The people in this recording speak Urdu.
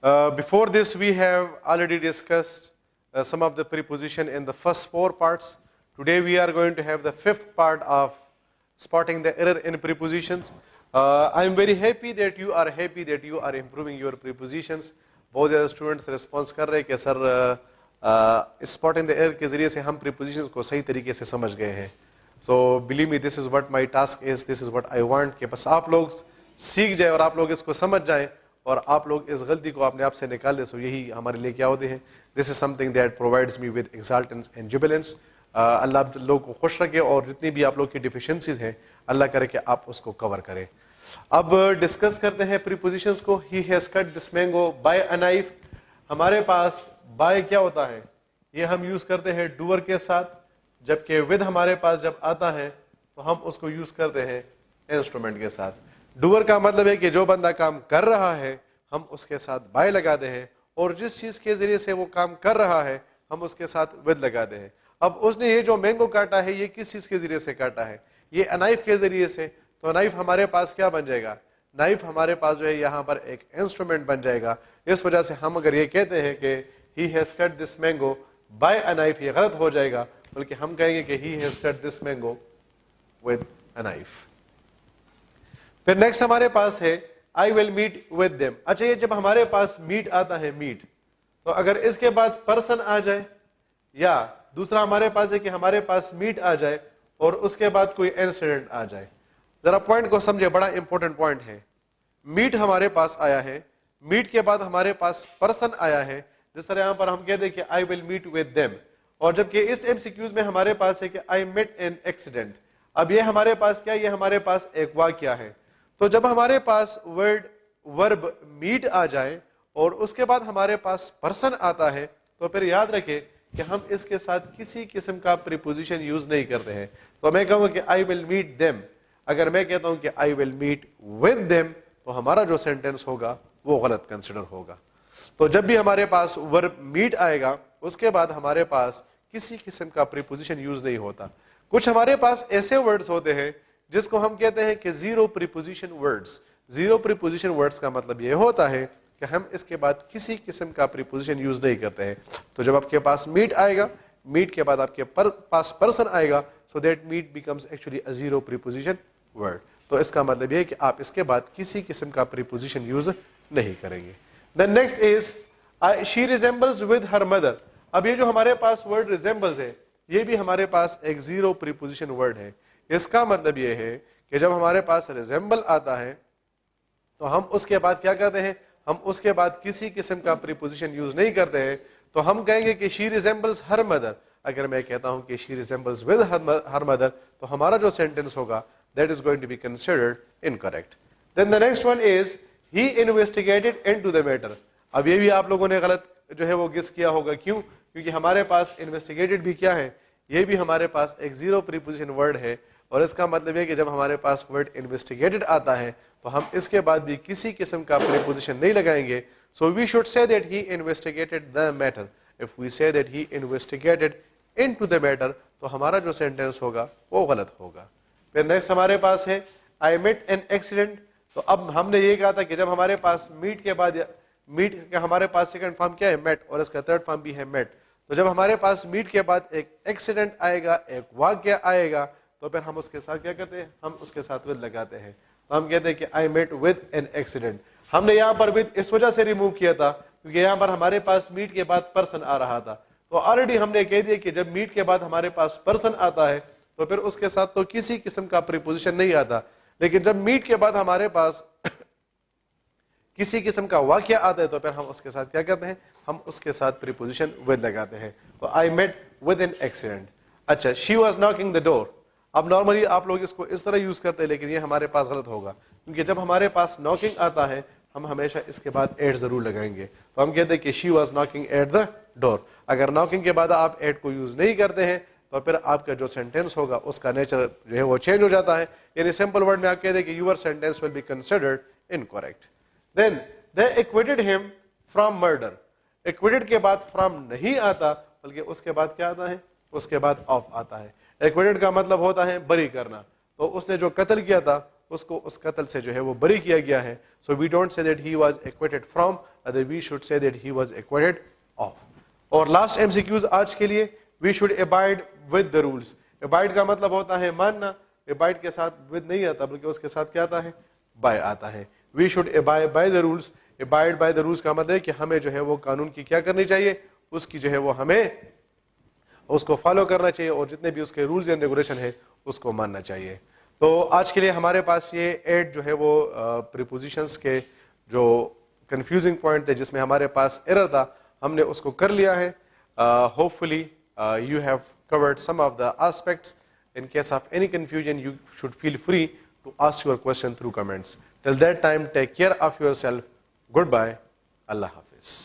Before this, we have already discussed some of the preposition in the first 4 parts. Today, we are going to have the 5th part of spotting the error in prepositions. I am very happy that you are improving your prepositions. بہت زیادہ اسٹوڈنٹس رسپانس کر رہے ہیں کہ سر اسپاٹنگ دا ایئر کے ذریعے سے ہم پریپوزیشنز کو صحیح طریقے سے سمجھ گئے ہیں. So believe me this is what my task is, this is what I want کہ بس آپ لوگ سیکھ جائیں اور آپ لوگ اس کو سمجھ جائیں اور آپ لوگ اس غلطی کو اپنے آپ سے نکال دیں. سو یہی ہمارے لیے کیا ہوتے ہیں. This is something that provides me with exaltedness and jubilance. اللہ آپ لوگوں کو خوش رکھے اور جتنی بھی آپ لوگ کی ڈیفیشنسیز ہیں اللہ کرے کہ آپ اس کو کور کریں. اب ڈسکس کرتے ہیں پریپوزیشنز کو. He has cut this mango by a knife. ہمارے پاس بائی کیا ہوتا ہے, یہ ہم یوز کرتے ہیں ڈوور کے ساتھ, جبکہ ود ہمارے پاس جب آتا ہے تو ہم اس کو یوز کرتے ہیں انسٹرومنٹ کے ساتھ. ڈوور کا مطلب ہے کہ جو بندہ کام کر رہا ہے ہم اس کے ساتھ بائی لگاتے ہیں, اور جس چیز کے ذریعے سے وہ کام کر رہا ہے ہم اس کے ساتھ ود لگاتے ہیں. اب اس نے یہ جو مینگو کاٹا ہے یہ کس چیز کے ذریعے سے کاٹا ہے, یہ نائف کے ذریعے سے. تو نائف ہمارے پاس کیا بن جائے گا, نائف ہمارے پاس جو ہے یہاں پر ایک انسٹرومنٹ بن جائے گا. اس وجہ سے ہم اگر یہ کہتے ہیں کہ he has cut this mango by a knife, یہ غلط ہو جائے گا, بلکہ ہم کہیں گے کہ he has cut this mango with a knife. پھر نیکسٹ ہمارے پاس ہے I will meet with them. اچھا, یہ جب ہمارے پاس میٹ آتا ہے میٹ, تو اگر اس کے بعد پرسن آ جائے, یا دوسرا ہمارے پاس ہے کہ ہمارے پاس میٹ آ جائے اور اس کے بعد کوئی انسیڈنٹ آ جائے. ذرا پوائنٹ کو سمجھے, بڑا امپورٹنٹ پوائنٹ ہے. میٹ ہمارے پاس آیا ہے, میٹ کے بعد ہمارے پاس پرسن آیا ہے, جس طرح یہاں پر ہم کہتے ہیں کہ آئی ول میٹ ود دیم, اور جبکہ اس ایم سی کیوز میں ہمارے پاس ہے کہ آئی میٹ این ایکسیڈنٹ. اب یہ ہمارے پاس کیا, یہ ہمارے پاس ایک واقعہ ہے. تو جب ہمارے پاس ورب میٹ آ جائے اور اس کے بعد ہمارے پاس پرسن آتا ہے, تو پھر یاد رکھے کہ ہم اس کے ساتھ کسی قسم کا پریپوزیشن یوز نہیں کرتے ہیں. تو میں کہوں گا کہ آئی ول میٹ دیم. اگر میں کہتا ہوں کہ آئی ول میٹ ود دیم, تو ہمارا جو سینٹینس ہوگا وہ غلط کنسیڈر ہوگا. تو جب بھی ہمارے پاس ورب میٹ آئے گا اس کے بعد ہمارے پاس کسی قسم کا پریپوزیشن یوز نہیں ہوتا. کچھ ہمارے پاس ایسے ورڈز ہوتے ہیں جس کو ہم کہتے ہیں کہ zero preposition words. Zero preposition words کا مطلب یہ ہوتا ہے کہ ہم اس کے بعد کسی قسم کا پریپوزیشن یوز نہیں کرتے ہیں. تو جب آپ کے پاس میٹ آئے گا, میٹ کے بعد آپ کے پاس پرسن آئے گا, so that meat becomes actually a zero preposition word. تو اس کا مطلب یہ ہے کہ آپ اس کے بعد کسی قسم کا پریپوزیشن یوز نہیں کریں گے. Then next is she resembles with her mother. اب یہ جو ہمارے پاس ورڈ resembles ہے یہ بھی ہمارے پاس ایک زیرو پریپوزیشن ورڈ ہے. اس کا مطلب یہ ہے کہ جب ہمارے پاس resemble آتا ہے تو ہم اس کے بعد کیا کرتے ہیں, ہم اس کے بعد کسی قسم کا پریپوزیشن یوز نہیں کرتے ہیں. تو ہم کہیں گے کہ she resembles her mother. اگر میں کہتا ہوں کہ she resembles with her mother, تو ہمارا جو سینٹینس ہوگا that is going to be considered incorrect. Then the next one is he investigated into the matter. اب یہ بھی آپ لوگوں نے غلط جو ہے وہ گیس کیا ہوگا. کیوں؟ کیونکہ ہمارے پاس انویسٹیگیٹڈ بھی کیا ہے, یہ بھی ہمارے پاس ایک زیرو پریپوزیشن ورڈ ہے. اور اس کا مطلب ہے کہ جب ہمارے پاس ورڈ انویسٹیگیٹڈ آتا ہے تو ہم اس کے بعد بھی کسی قسم کا پریپوزیشن نہیں لگائیں گے. So we should say that he investigated the matter. If we say that he investigated into the matter, تو ہمارا جو سینٹینس ہوگا وہ غلط ہوگا. پھر نیکسٹ ہمارے پاس ہے I met an accident. تو اب ہم نے یہ کہا تھا کہ جب ہمارے پاس میٹ کے بعد, میٹ کا ہمارے پاس سیکنڈ فارم کیا ہے, میٹ, اور اس کا تھرڈ فارم بھی ہے میٹ. تو جب ہمارے پاس میٹ کے بعد ایک ایکسیڈنٹ آئے گا, ایک واقعہ آئے گا, تو پھر ہم اس کے ساتھ کیا کرتے ہیں, ہم اس کے ساتھ ود لگاتے ہیں. تو ہم کہتے ہیں کہ I met with an accident. ہم نے یہاں پر ود اس وجہ سے ریموو کیا تھا کیونکہ یہاں پر ہمارے پاس میٹ کے بعد پرسن آ رہا تھا. تو آلریڈی ہم نے کہہ دیا کہ جب میٹ کے بعد ہمارے پاس پرسن آتا ہے تو پھر اس کے ساتھ تو کسی قسم کا پریپوزیشن نہیں آتا. لیکن جب میٹ کے بعد ہمارے پاس کسی قسم کا واقعہ آتا ہے تو پھر ہم اس کے ساتھ کیا کرتے ہیں, ہم اس کے ساتھ پریپوزیشن ود لگاتے ہیں. تو I met with an accident. اچھا, she was knocking the door. اب نارملی آپ لوگ اس کو اس طرح یوز کرتے ہیں لیکن یہ ہمارے پاس غلط ہوگا کیونکہ جب ہمارے پاس ناکنگ آتا ہے ہم ہمیشہ اس کے بعد ایٹ ضرور لگائیں گے. تو ہم کہتے ہیں کہ she was knocking at the door. اگر ناکنگ کے بعد آپ ایٹ کو یوز نہیں کرتے ہیں تو پھر آپ کا جو سینٹینس ہوگا اس کا نیچر جو ہے وہ چینج ہو جاتا ہے. یعنی سمپل ورڈ میں آپ کہتے ہیں کہ your sentence will be considered incorrect. Then they acquitted him from murder. acquitted کے بعد from نہیں آتا بلکہ اس کے بعد کیا آتا ہے, اس کے بعد of آتا ہے. acquitted کا مطلب ہوتا ہے بری کرنا. تو اس نے جو قتل کیا تھا اس کو اس قتل سے جو ہے وہ بری کیا گیا ہے. So we don't say that he was acquitted from, we should say that he was acquitted of. اور لاسٹ ایم سی کیوز آج کے لیے, we should abide with the rules. Abide کا مطلب ہوتا ہے ماننا. ابائڈ کے ساتھ ود نہیں آتا بلکہ اس کے ساتھ کیا آتا ہے, بائی آتا ہے. We should abide by the rules. Abide by the rules کا مطلب ہے کہ ہمیں جو ہے وہ قانون کی کیا کرنی چاہیے, اس کی جو ہے وہ ہمیں اس کو فالو کرنا چاہیے, اور جتنے بھی اس کے رولز اینڈ ریگولیشن ہے اس کو ماننا چاہیے. تو آج کے لیے ہمارے پاس یہ 8 جو ہے وہ پریپوزیشنز کے جو کنفیوزنگ پوائنٹ تھے جس میں ہمارے پاس ایرر تھا, ہم نے اس کو کر لیا ہے. Hope fully you have covered some of the aspects. In case of any confusion, you should feel free to ask your question through comments. Till that time, take care of yourself. Goodbye. Allah Hafiz.